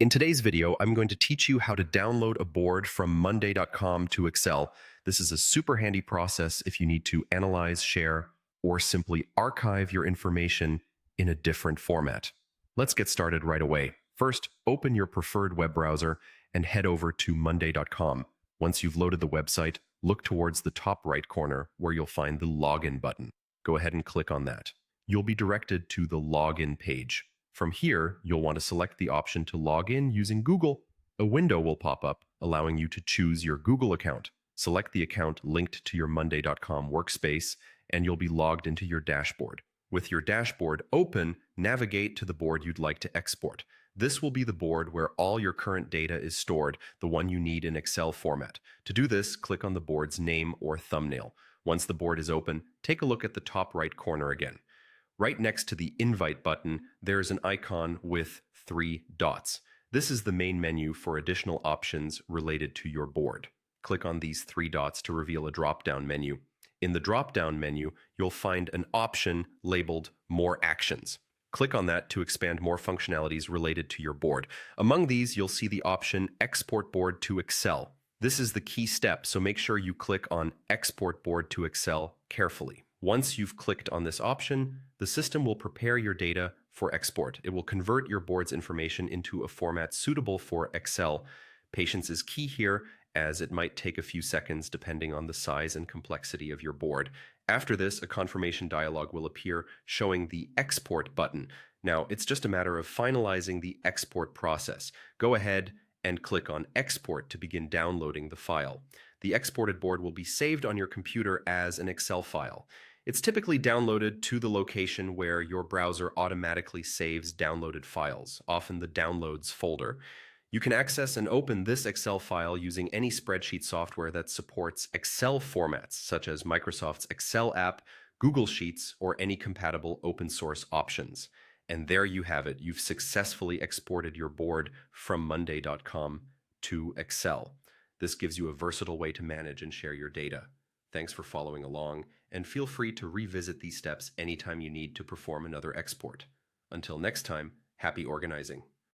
In today's video, I'm going to teach you how to download a board from monday.com to Excel. This is a super handy process if you need to analyze, share, or simply archive your information in a different format. Let's get started right away. First, open your preferred web browser and head over to monday.com. Once you've loaded the website, look towards the top right corner where you'll find the login button. Go ahead and click on that. You'll be directed to the login page. From here, you'll want to select the option to log in using Google. A window will pop up, allowing you to choose your Google account. Select the account linked to your monday.com workspace, and you'll be logged into your dashboard. With your dashboard open, navigate to the board you'd like to export. This will be the board where all your current data is stored, the one you need in Excel format. To do this, click on the board's name or thumbnail. Once the board is open, take a look at the top right corner again. Right next to the Invite button, there's an icon with 3 dots. This is the main menu for additional options related to your board. Click on these 3 dots to reveal a drop-down menu. In the drop-down menu, you'll find an option labeled More Actions. Click on that to expand more functionalities related to your board. Among these, you'll see the option Export Board to Excel. This is the key step, so make sure you click on Export Board to Excel carefully. Once you've clicked on this option, the system will prepare your data for export. It will convert your board's information into a format suitable for Excel. Patience is key here, as it might take a few seconds depending on the size and complexity of your board. After this, a confirmation dialog will appear showing the Export button. Now, it's just a matter of finalizing the export process. Go ahead and click on Export to begin downloading the file. The exported board will be saved on your computer as an Excel file. It's typically downloaded to the location where your browser automatically saves downloaded files, often the Downloads folder. You can access and open this Excel file using any spreadsheet software that supports Excel formats, such as Microsoft's Excel app, Google Sheets, or any compatible open source options. And there you have it. You've successfully exported your board from monday.com to Excel. This gives you a versatile way to manage and share your data. Thanks for following along, and feel free to revisit these steps anytime you need to perform another export. Until next time, happy organizing.